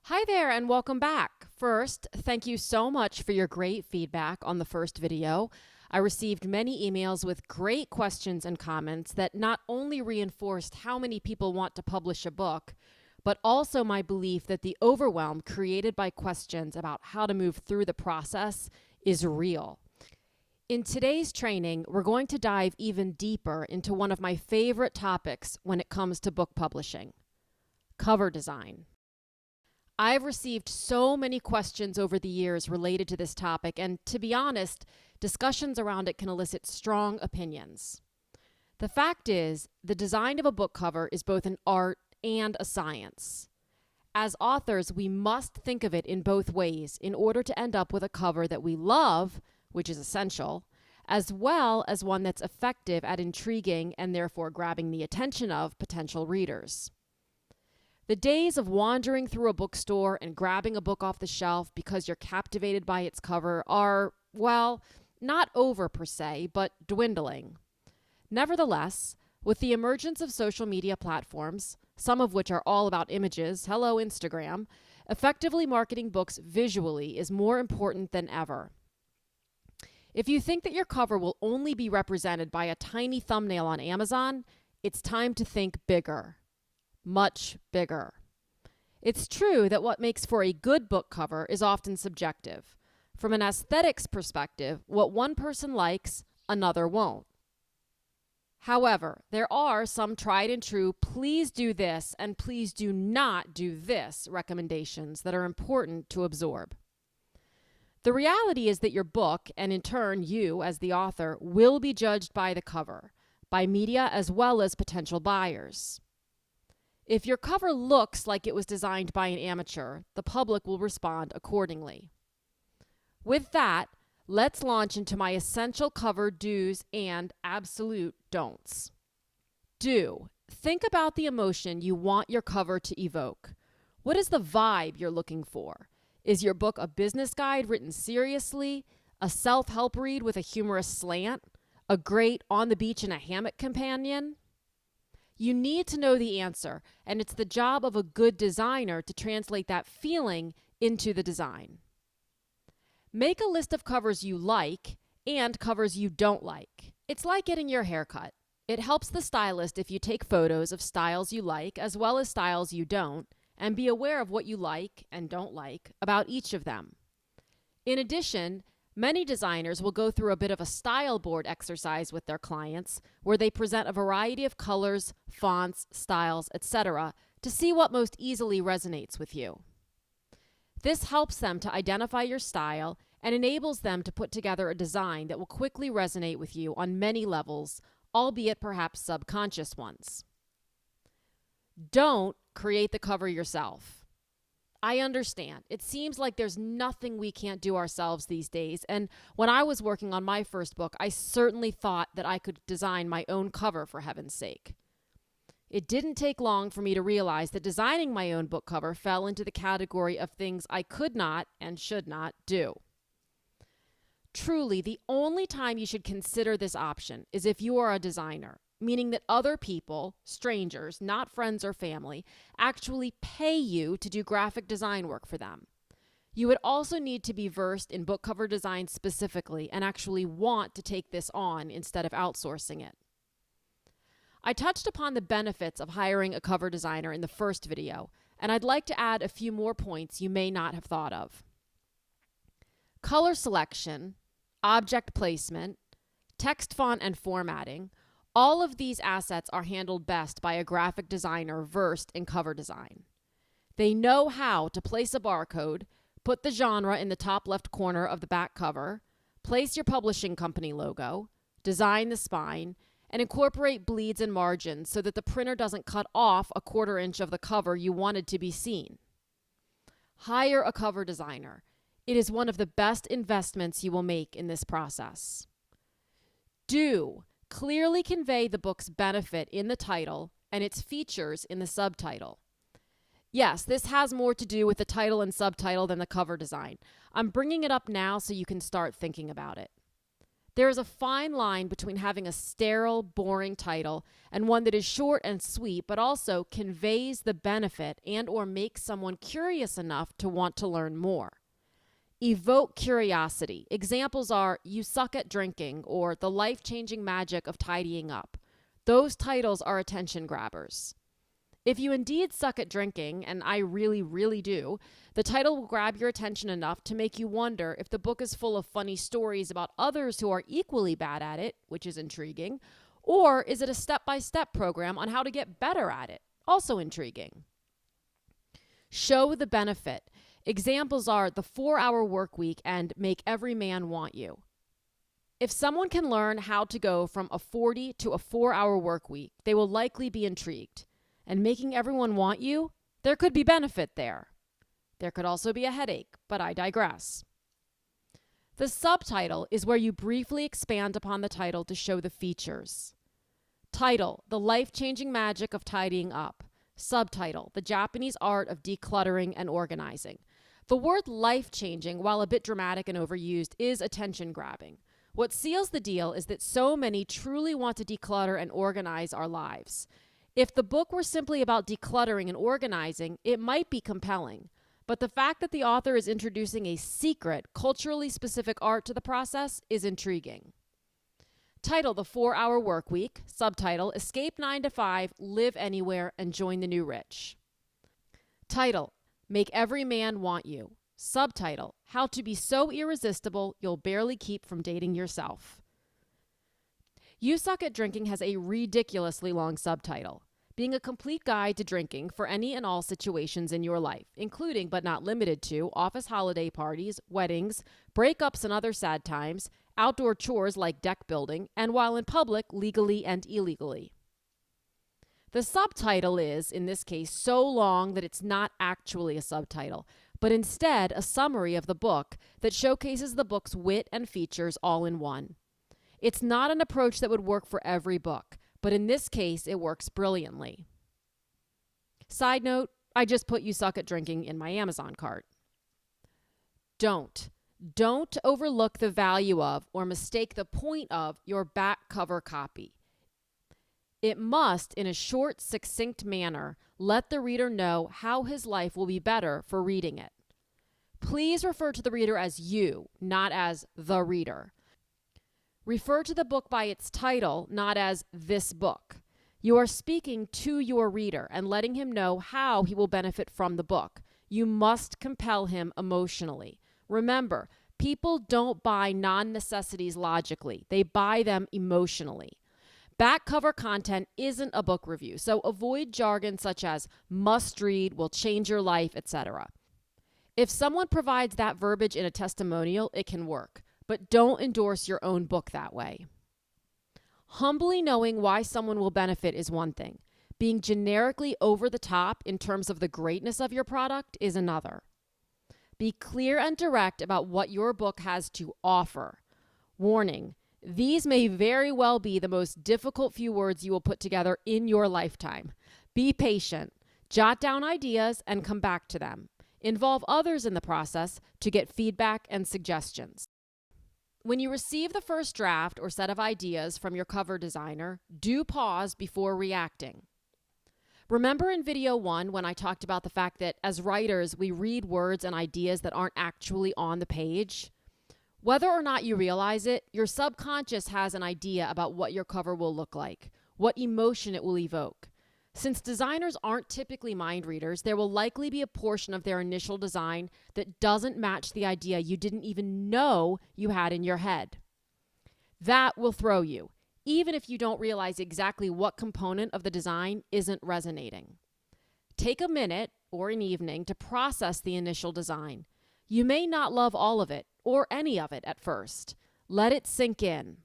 Hi there and welcome back. First, thank you so much for your great feedback on the first video. I received many emails with great questions and comments that not only reinforced how many people want to publish a book, but also my belief that the overwhelm created by questions about how to move through the process is real. In today's training, we're going to dive even deeper into one of my favorite topics when it comes to book publishing: cover design. I've received so many questions over the years related to this topic, and to be honest, discussions around it can elicit strong opinions. The fact is, the design of a book cover is both an art and a science. As authors, we must think of it in both ways in order to end up with a cover that we love, which is essential, as well as one that's effective at intriguing and therefore grabbing the attention of potential readers. The days of wandering through a bookstore and grabbing a book off the shelf because you're captivated by its cover are, well, not over per se, but dwindling. Nevertheless, with the emergence of social media platforms, some of which are all about images, hello Instagram, effectively marketing books visually is more important than ever. If you think that your cover will only be represented by a tiny thumbnail on Amazon, it's time to think bigger. Much bigger. It's true that what makes for a good book cover is often subjective. From an aesthetics perspective, what one person likes, another won't. However, there are some tried and true please do this and please do not do this recommendations that are important to absorb. The reality is that your book, and in turn you as the author, will be judged by the cover, by media as well as potential buyers. If your cover looks like it was designed by an amateur, the public will respond accordingly. With that, let's launch into my essential cover do's and absolute don'ts. Do. Think about the emotion you want your cover to evoke. What is the vibe you're looking for? Is your book a business guide written seriously, a self-help read with a humorous slant, a great on the beach in a hammock companion? You need to know the answer, and it's the job of a good designer to translate that feeling into the design. Make a list of covers you like and covers you don't like. It's like getting your hair cut. It helps the stylist if you take photos of styles you like as well as styles you don't, and be aware of what you like and don't like about each of them. In addition, many designers will go through a bit of a style board exercise with their clients where they present a variety of colors, fonts, styles, etc. to see what most easily resonates with you. This helps them to identify your style and enables them to put together a design that will quickly resonate with you on many levels, albeit perhaps subconscious ones. Don't create the cover yourself. I understand. It seems like there's nothing we can't do ourselves these days, and when I was working on my first book, I certainly thought that I could design my own cover, for heaven's sake. It didn't take long for me to realize that designing my own book cover fell into the category of things I could not and should not do. Truly, the only time you should consider this option is if you are a designer, meaning that other people, strangers, not friends or family, actually pay you to do graphic design work for them. You would also need to be versed in book cover design specifically and actually want to take this on instead of outsourcing it. I touched upon the benefits of hiring a cover designer in the first video, and I'd like to add a few more points you may not have thought of. Color selection, object placement, text font and formatting, all of these assets are handled best by a graphic designer versed in cover design. They know how to place a barcode, put the genre in the top left corner of the back cover, place your publishing company logo, design the spine, and incorporate bleeds and margins so that the printer doesn't cut off a 1/4 inch of the cover you wanted to be seen. Hire a cover designer. It is one of the best investments you will make in this process. Do clearly convey the book's benefit in the title and its features in the subtitle. Yes, this has more to do with the title and subtitle than the cover design. I'm bringing it up now so you can start thinking about it. There is a fine line between having a sterile, boring title and one that is short and sweet, but also conveys the benefit and or makes someone curious enough to want to learn more. Evoke curiosity. Examples are You Suck at Drinking or The Life-Changing Magic of Tidying Up. Those titles are attention grabbers. If you indeed suck at drinking, and I really, really do, the title will grab your attention enough to make you wonder if the book is full of funny stories about others who are equally bad at it, which is intriguing, or is it a step-by-step program on how to get better at it, also intriguing. Show the benefit. Examples are The 4-Hour Workweek and Make Every Man Want You. If someone can learn how to go from a 40 to a 4-hour work week, they will likely be intrigued. And making everyone want you, there could be benefit there. There could also be a headache, but I digress. The subtitle is where you briefly expand upon the title to show the features. Title, The Life-Changing Magic of Tidying Up. Subtitle, The Japanese Art of Decluttering and Organizing. The word life-changing, while a bit dramatic and overused, is attention-grabbing. What seals the deal is that so many truly want to declutter and organize our lives. If the book were simply about decluttering and organizing, it might be compelling. But the fact that the author is introducing a secret, culturally specific art to the process is intriguing. Title, The 4-Hour Workweek. Subtitle, Escape 9 to 5, Live Anywhere, and Join the New Rich. Title, Make Every Man Want You. Subtitle, How to Be So Irresistible You'll Barely Keep from Dating Yourself. You Suck at Drinking has a ridiculously long subtitle, being a complete guide to drinking for any and all situations in your life, including but not limited to office holiday parties, weddings, breakups and other sad times, outdoor chores like deck building, and while in public, legally and illegally. The subtitle is, in this case, so long that it's not actually a subtitle, but instead a summary of the book that showcases the book's wit and features all in one. It's not an approach that would work for every book, but in this case, it works brilliantly. Side note, I just put You Suck at Drinking in my Amazon cart. Don't overlook the value of or mistake the point of your back cover copy. It must, in a short, succinct manner, let the reader know how his life will be better for reading it. Please refer to the reader as you, not as the reader. Refer to the book by its title, not as this book. You are speaking to your reader and letting him know how he will benefit from the book. You must compel him emotionally. Remember, people don't buy non-necessities logically. They buy them emotionally. Back cover content isn't a book review, so avoid jargon such as must read, will change your life, etc. If someone provides that verbiage in a testimonial, it can work. But don't endorse your own book that way. Humbly knowing why someone will benefit is one thing. Being generically over the top in terms of the greatness of your product is another. Be clear and direct about what your book has to offer. Warning, these may very well be the most difficult few words you will put together in your lifetime. Be patient. Jot down ideas and come back to them. Involve others in the process to get feedback and suggestions. When you receive the first draft or set of ideas from your cover designer, do pause before reacting. Remember in video 1 when I talked about the fact that as writers, we read words and ideas that aren't actually on the page? Whether or not you realize it, your subconscious has an idea about what your cover will look like, what emotion it will evoke. Since designers aren't typically mind readers, there will likely be a portion of their initial design that doesn't match the idea you didn't even know you had in your head. That will throw you, even if you don't realize exactly what component of the design isn't resonating. Take a minute or an evening to process the initial design. You may not love all of it or any of it at first. Let it sink in.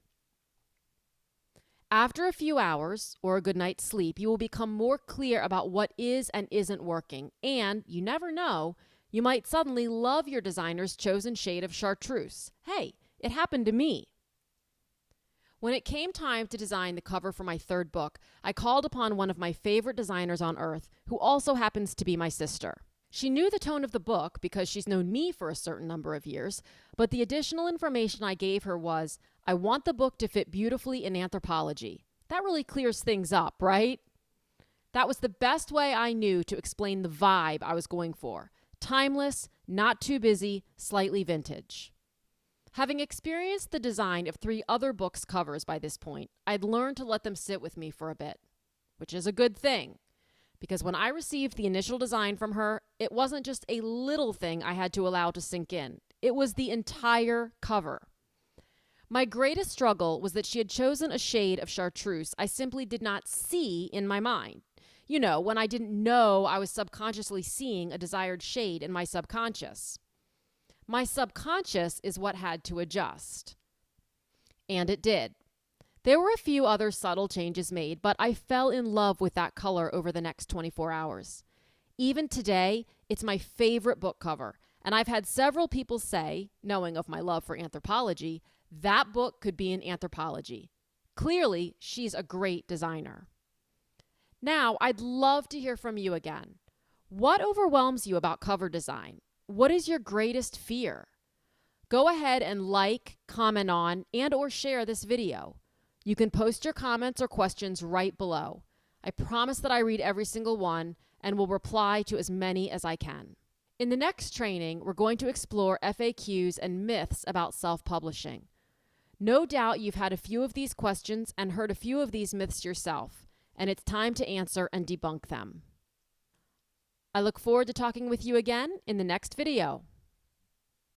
After a few hours or a good night's sleep, you will become more clear about what is and isn't working. And you never know, you might suddenly love your designer's chosen shade of chartreuse. Hey, it happened to me. When it came time to design the cover for my third book, I called upon one of my favorite designers on earth, who also happens to be my sister. She knew the tone of the book because she's known me for a certain number of years, but the additional information I gave her was, I want the book to fit beautifully in anthropology. That really clears things up, right? That was the best way I knew to explain the vibe I was going for. Timeless, not too busy, slightly vintage. Having experienced the design of 3 other books' covers by this point, I'd learned to let them sit with me for a bit, which is a good thing, because when I received the initial design from her, it wasn't just a little thing I had to allow to sink in. It was the entire cover. My greatest struggle was that she had chosen a shade of chartreuse I simply did not see in my mind. You know, when I didn't know I was subconsciously seeing a desired shade in my subconscious. My subconscious is what had to adjust. And it did. There were a few other subtle changes made, but I fell in love with that color over the next 24 hours. Even today, it's my favorite book cover, and I've had several people say, knowing of my love for anthropology, that book could be in anthropology. Clearly, she's a great designer. Now, I'd love to hear from you again. What overwhelms you about cover design? What is your greatest fear? Go ahead and like, comment on, and or share this video. You can post your comments or questions right below. I promise that I read every single one and will reply to as many as I can. In the next training, we're going to explore FAQs and myths about self-publishing. No doubt you've had a few of these questions and heard a few of these myths yourself, and it's time to answer and debunk them. I look forward to talking with you again in the next video.